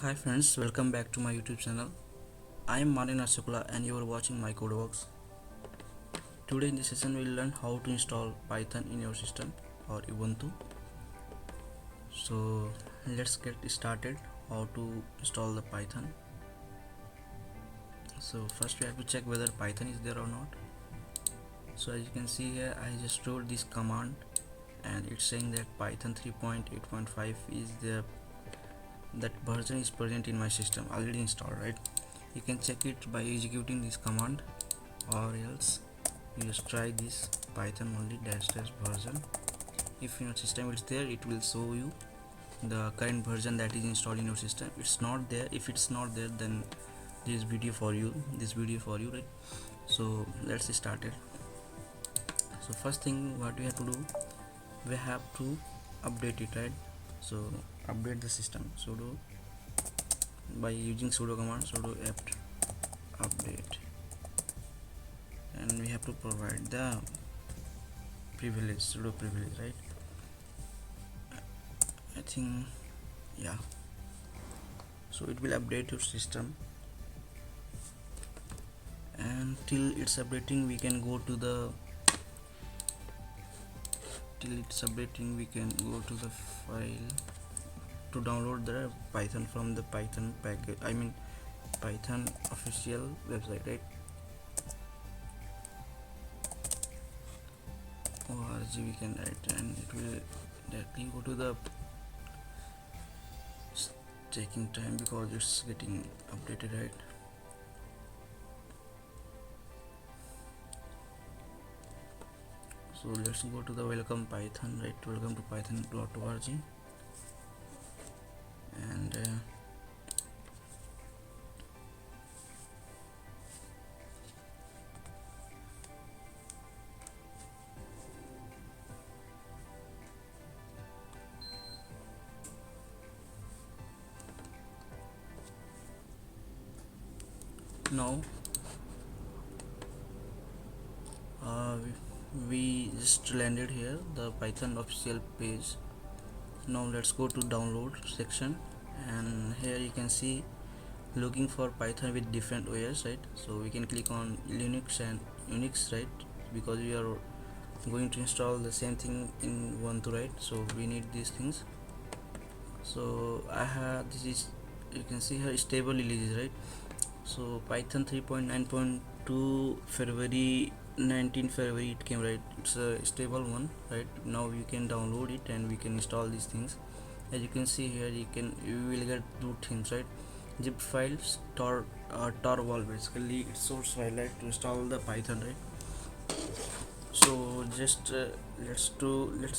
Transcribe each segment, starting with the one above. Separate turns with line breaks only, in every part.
Hi friends, welcome back to my YouTube channel. I am Manin Asukula and you are watching my codeworks. Today in this session we will learn how to install Python in your system or Ubuntu. So let's get started. How to install the Python. So first we have to check whether Python is there or not. So as you can see here, I just wrote this command and it's saying that Python 3.8.5 is there. That version is present in my system, already installed, right? You can check it by executing this command, or else you just try this python only dash version. If in your system it's there, it will show you the current version that is installed in your system. It's not there. If it's not there, then this video for you, right? So let's start it. So first thing what we have to do, we have to update it, right? So update the system, sudo, by using sudo command, sudo apt update, and we have to provide the privilege, sudo privilege, right? I think, yeah. So it will update your system, and till it's updating we can go to the file to download the python from the python package, I mean python official website, right? org we can write, and it will directly go to the taking time because it's getting updated, right? So let's go to the welcome python, right? Welcome to python.org, and now we just landed here, the python official page. Now let's go to download section, and here you can see looking for python with different OS, right? So we can click on linux and unix, right? Because we are going to install the same thing in ubuntu, right? So we need these things. So I have, this is, you can see here stable releases, right? So python 3.9.2 February 19 February it came, right? It's a stable one, right? Now you can download it and we can install these things. As you can see here, you will get two things, right? Zip files, tar basically it's source file, right, to install the python, right? So just let's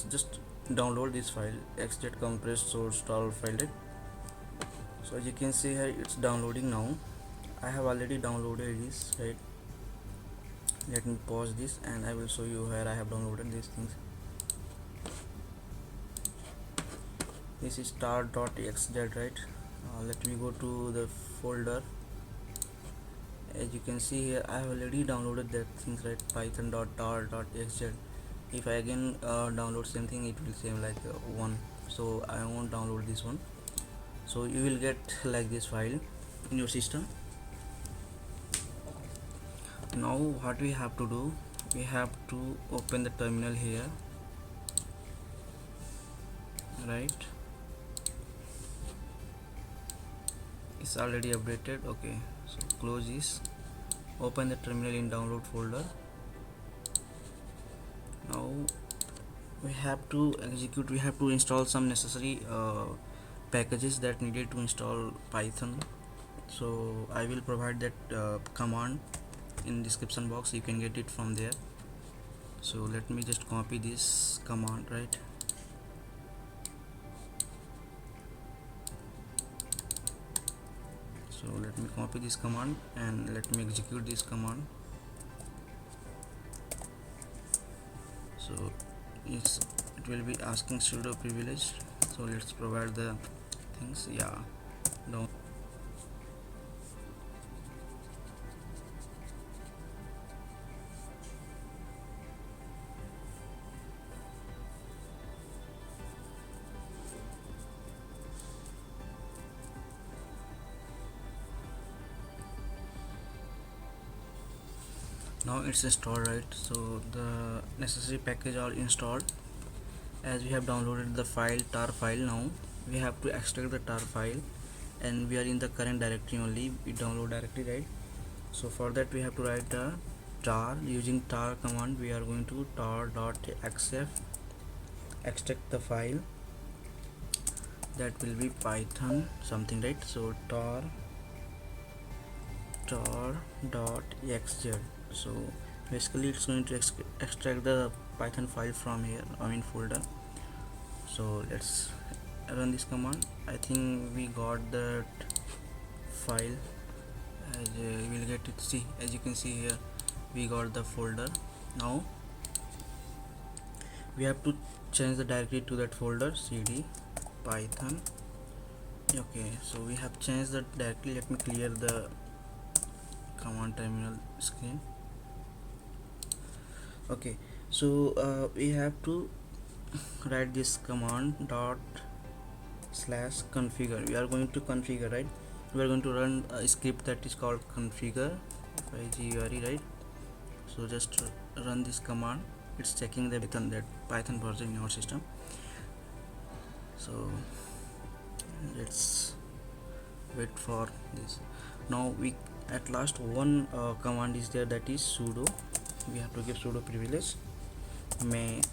just download this file, xz compressed source tar file, right? So as you can see here, it's downloading now. I have already downloaded this, right? Let me pause this and I will show you where I have downloaded these things. This is star.xz, right? Let me go to the folder. As you can see here, I have already downloaded that things, right? python.tar.xz. If I again download same thing, it will say like one, so I won't download this one. So you will get like this file in your system. Now what we have to do, we have to open the terminal here, right? It's already updated. Okay, so close this, open the terminal in download folder. Now we have to execute, we have to install some necessary packages that needed to install python. So I will provide that command in description box, you can get it from there. So let me just copy this command, right? So let me copy this command and let me execute this command. So it will be asking sudo privilege, so let's provide the things. Yeah, down. Now it's installed, right? So the necessary package are installed. As we have downloaded the file, tar file, now we have to extract the tar file, and we are in the current directory only, we download directly, right? So for that we have to write the tar. Using tar command we are going to tar.xf extract the file, that will be python something, right? So tar.xz. so basically it's going to extract the python file from here, folder. So let's run this command. I think we got that file, as we will get it. See, as you can see here, we got the folder. Now we have to change the directory to that folder, cd python. Okay, so we have changed the directory. Let me clear the command terminal screen. Okay, so we have to write this command /configure. We are going to configure, right? We are going to run a script that is called configure, right? So just run this command. It's checking the Python version in your system. So let's wait for this. Now we at last one command is there, that is sudo. We have to give sudo privilege, make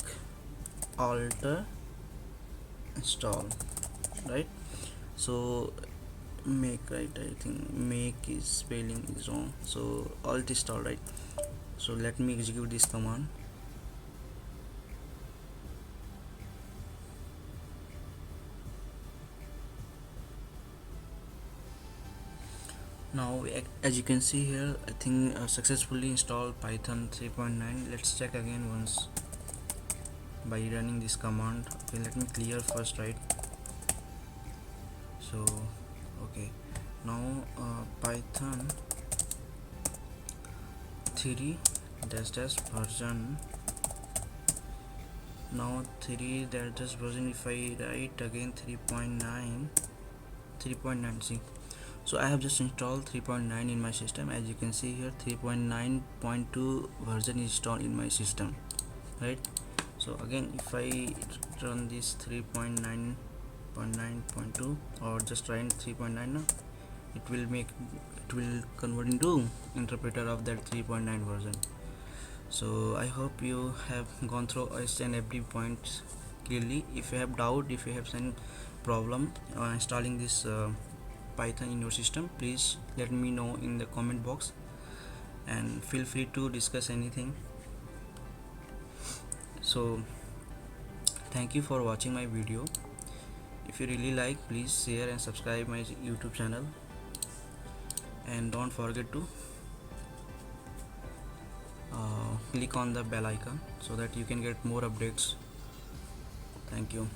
alter install, right? So make, right? I think make is spelling is wrong, so alt install, right? So let me execute this command. Now as you can see here, I think successfully installed Python 3.9. let's check again once by running this command. Okay, let me clear first, right? So okay, now Python 3 version. Now 3 version, if I write again 3.9, see. So I have just installed 3.9 in my system. As you can see here, 3.9.2 version is installed in my system, right? So again, if I run this 3.9.9.2 or just run 3.9 now, it will convert into interpreter of that 3.9 version. So I hope you have gone through each and every point clearly. If you have doubt, if you have some problem installing this Python in your system, please let me know in the comment box, and feel free to discuss anything. So thank you for watching my video. If you really like, please share and subscribe my YouTube channel, and don't forget to click on the bell icon so that you can get more updates. Thank you.